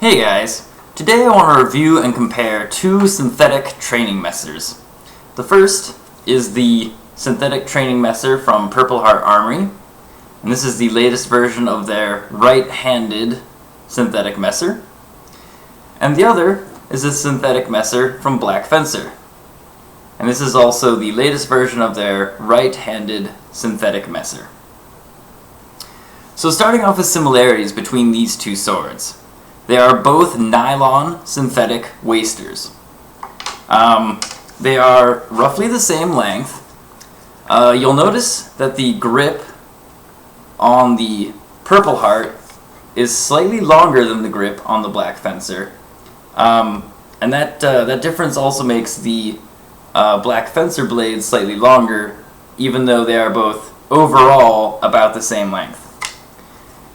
Hey guys, today I want to review and compare two synthetic training messers. The first is the synthetic training messer from Purpleheart Armory, and this is the latest version of their right-handed synthetic messer. And the other is a synthetic messer from Black Fencer, and this is also the latest version of their right-handed synthetic messer. So starting off with similarities between these two swords. They are both nylon synthetic wasters. They are roughly the same length. You'll notice that the grip on the Purpleheart is slightly longer than the grip on the Black Fencer. And that difference also makes the Black Fencer blades slightly longer, even though they are both overall about the same length.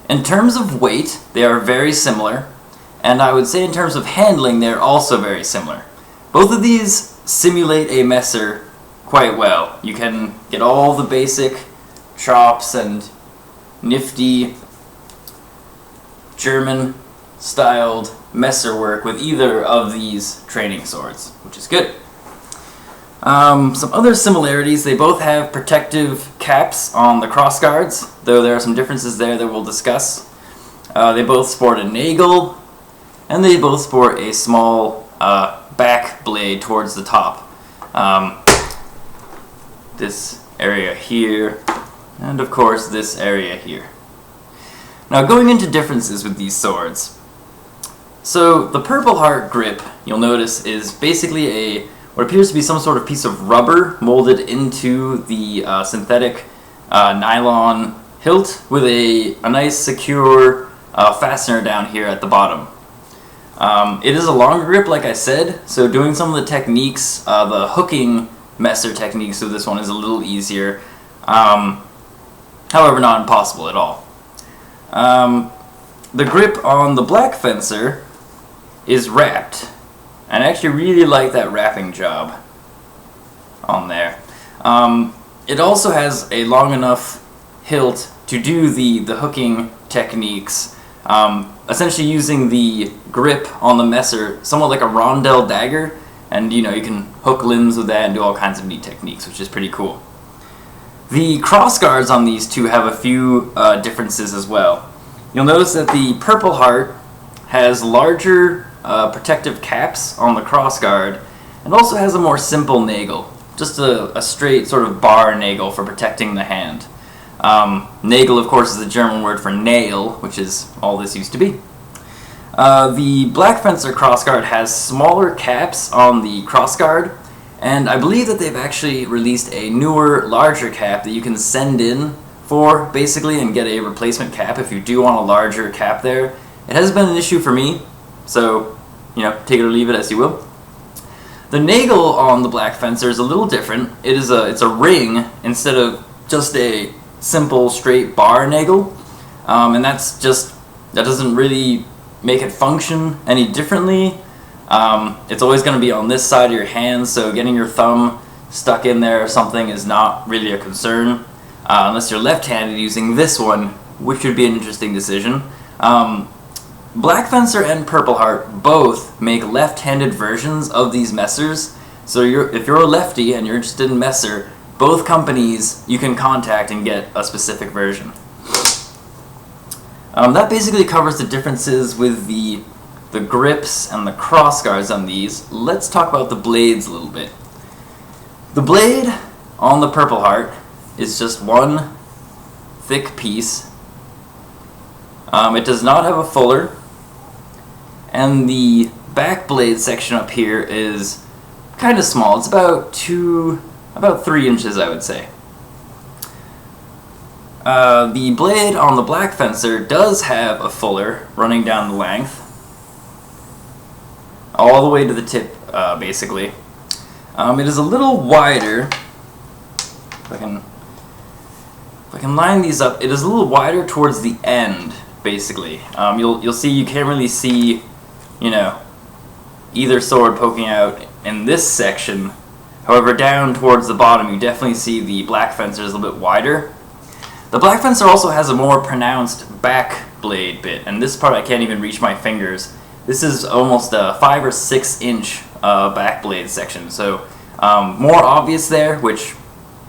In terms of weight, they are very similar. And I would say in terms of handling, they're also very similar. Both of these simulate a messer quite well. You can get all the basic chops and nifty German-styled messer work with either of these training swords, which is good. Some other similarities, they both have protective caps on the crossguards, though there are some differences there that we'll discuss. They both sport a nagel, and they both sport a small back blade towards the top. This area here, and of course this area here. Now going into differences with these swords. So the Purpleheart grip, you'll notice, is basically what appears to be some sort of piece of rubber molded into the synthetic nylon hilt with a nice secure fastener down here at the bottom. It is a longer grip, like I said, so doing some of the techniques, the hooking messer techniques of this one is a little easier, however not impossible at all. The grip on the Black Fencer is wrapped, and I actually really like that wrapping job on there. It also has a long enough hilt to do the hooking techniques, essentially using the grip on the messer somewhat like a rondelle dagger, and you can hook limbs with that and do all kinds of neat techniques, which is pretty cool. The crossguards on these two have a few differences as well. You'll notice that the Purpleheart has larger protective caps on the crossguard, and also has a more simple nagel, just a straight sort of bar nagel for protecting the hand. Nagel, of course, is the German word for nail, which is all this used to be. The Black Fencer crossguard has smaller caps on the crossguard, and I believe that they've actually released a newer, larger cap that you can send in for, basically, and get a replacement cap if you do want a larger cap there. It has been an issue for me, so, take it or leave it as you will. The nagel on the Black Fencer is a little different. It's a ring instead of just a simple straight bar nagel, and that doesn't really make it function any differently. It's always going to be on this side of your hand, so getting your thumb stuck in there or something is not really a concern, unless you're left-handed using this one, which would be an interesting decision. Black Fencer and Purpleheart both make left-handed versions of these messers, so if you're a lefty and you're interested in messer, both companies you can contact and get a specific version. That basically covers the differences with the grips and the crossguards on these. Let's talk about the blades a little bit. The blade on the Purpleheart is just one thick piece. It does not have a fuller, and the back blade section up here is kind of small. It's about 3 inches, I would say. The blade on the Black Fencer does have a fuller running down the length, all the way to the tip, basically. It is a little wider. If I can line these up, it is a little wider towards the end, basically. You'll see you can't really see, either sword poking out in this section. However, down towards the bottom, you definitely see the Black Fencer is a little bit wider. The Black Fencer also has a more pronounced back blade bit, and this part I can't even reach my fingers. This is almost a 5 or 6 inch back blade section, so more obvious there, which,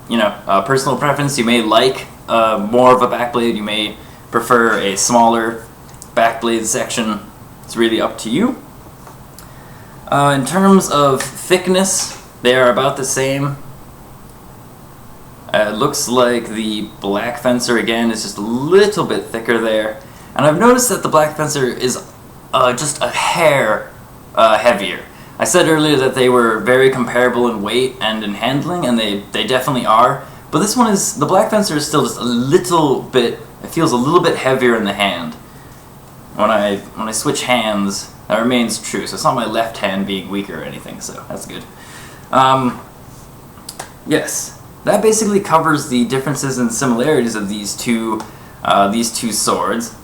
you know, personal preference. You may like more of a back blade, you may prefer a smaller back blade section. It's really up to you. In terms of thickness, they are about the same. It looks like the Black Fencer again is just a little bit thicker there, and I've noticed that the Black Fencer is just a hair heavier. I said earlier that they were very comparable in weight and in handling, and they definitely are, but this one is, the Black Fencer is still just a little bit, it feels a little bit heavier in the hand. When I switch hands, that remains true, so it's not my left hand being weaker or anything, so that's good. Yes, that basically covers the differences and similarities of these two swords.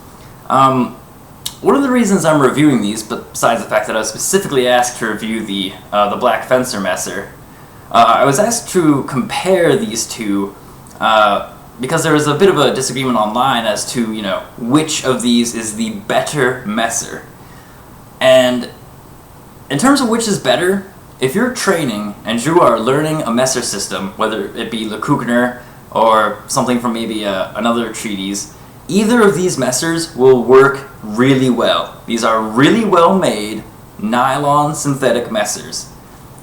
One of the reasons I'm reviewing these, besides the fact that I was specifically asked to review the Black Fencer Messer, I was asked to compare these two because there was a bit of a disagreement online as to, you know, which of these is the better Messer. And in terms of which is better, if you're training and you are learning a Messer system, whether it be Le Kugner or something from maybe another treatise, either of these Messers will work really well. These are really well made nylon synthetic Messers.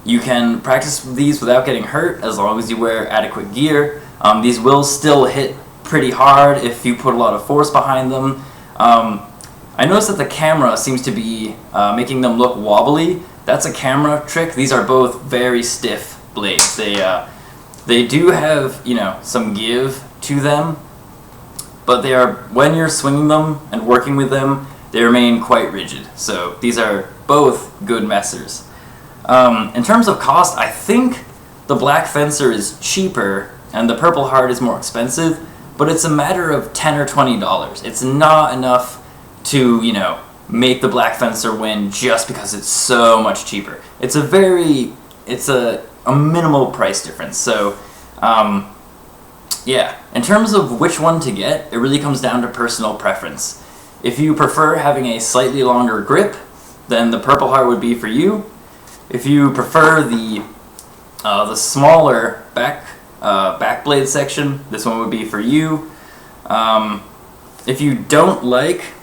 You can practice these without getting hurt as long as you wear adequate gear. These will still hit pretty hard if you put a lot of force behind them. I noticed that the camera seems to be making them look wobbly. That's a camera trick. These are both very stiff blades. They do have, you know, some give to them, but they are, when you're swinging them and working with them, they remain quite rigid. So these are both good Messers. In terms of cost, I think the Black Fencer is cheaper and the Purpleheart is more expensive, but it's a matter of $10 or $20. It's not enough to, you know, make the Black Fencer win just because it's so much cheaper. It's a minimal price difference. So, yeah, in terms of which one to get, it really comes down to personal preference. If you prefer having a slightly longer grip, then the Purpleheart would be for you. If you prefer the smaller back blade section, this one would be for you. If you don't like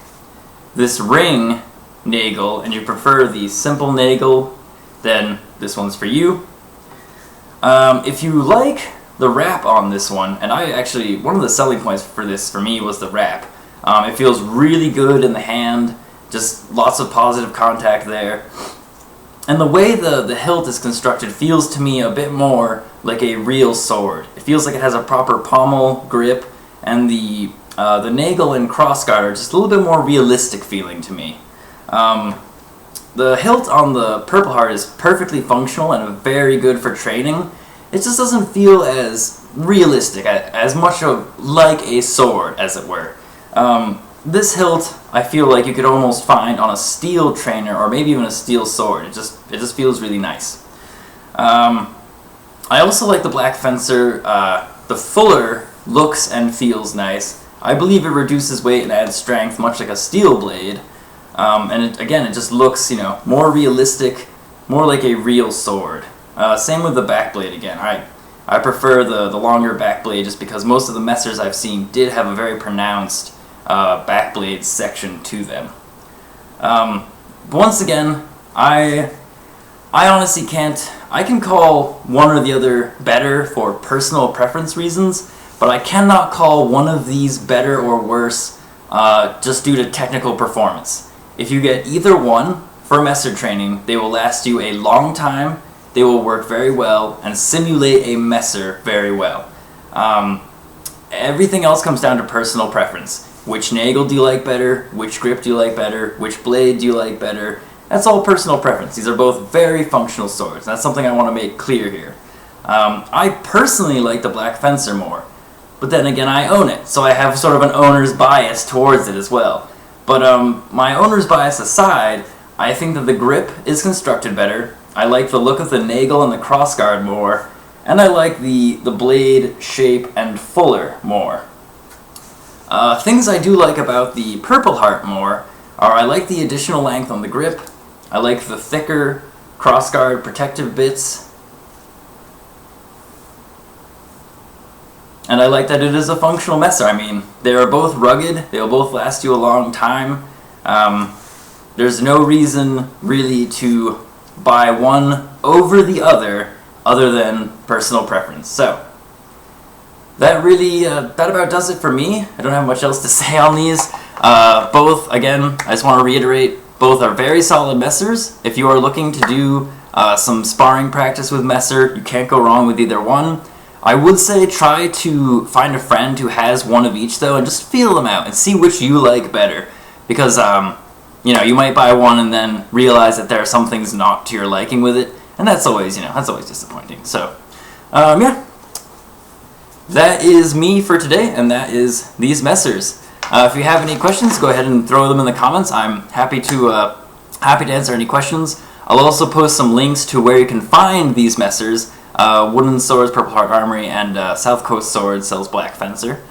this ring nagel and you prefer the simple nagel, then this one's for you. If you like the wrap on this one, and one of the selling points for this for me was the wrap. It feels really good in the hand, just lots of positive contact there. And the way the hilt is constructed feels to me a bit more like a real sword. It feels like it has a proper pommel grip, and the nagel and crossguard are just a little bit more realistic feeling to me. The hilt on the Purpleheart is perfectly functional and very good for training. It just doesn't feel as realistic, as much of like a sword, as it were. This hilt, I feel like you could almost find on a steel trainer or maybe even a steel sword. It just feels really nice. I also like the Black Fencer. The fuller looks and feels nice. I believe it reduces weight and adds strength, much like a steel blade. And it just looks, you know, more realistic, more like a real sword. Same with the back blade again. I prefer the longer back blade just because most of the Messers I've seen did have a very pronounced back blade section to them. But once again, I honestly can't. I can call one or the other better for personal preference reasons, but I cannot call one of these better or worse just due to technical performance. If you get either one for Messer training, they will last you a long time, they will work very well, and simulate a Messer very well. Everything else comes down to personal preference. Which nagel do you like better? Which grip do you like better? Which blade do you like better? That's all personal preference. These are both very functional swords. That's something I want to make clear here. I personally like the Black Fencer more, but then again I own it, so I have sort of an owner's bias towards it as well. But my owner's bias aside, I think that the grip is constructed better. I like the look of the nagel and the crossguard more, and I like the blade shape and fuller more. Things I do like about the Purpleheart more are I like the additional length on the grip, I like the thicker crossguard protective bits, and I like that it is a functional messer. I mean, they are both rugged, they'll both last you a long time. There's no reason really to buy one over the other than personal preference. So, that really, that about does it for me. I don't have much else to say on these. Both, again, I just want to reiterate, both are very solid messers. If you are looking to do some sparring practice with messer, you can't go wrong with either one. I would say try to find a friend who has one of each though, and just feel them out and see which you like better. Because, you might buy one and then realize that there are some things not to your liking with it, and that's always, that's always disappointing. So, yeah. That is me for today, and that is these messers. If you have any questions, go ahead and throw them in the comments. I'm happy to answer any questions. I'll also post some links to where you can find these messers. Wooden Swords, Purpleheart Armory, and South Coast Swords sells Black Fencer.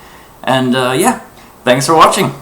And yeah, thanks for watching.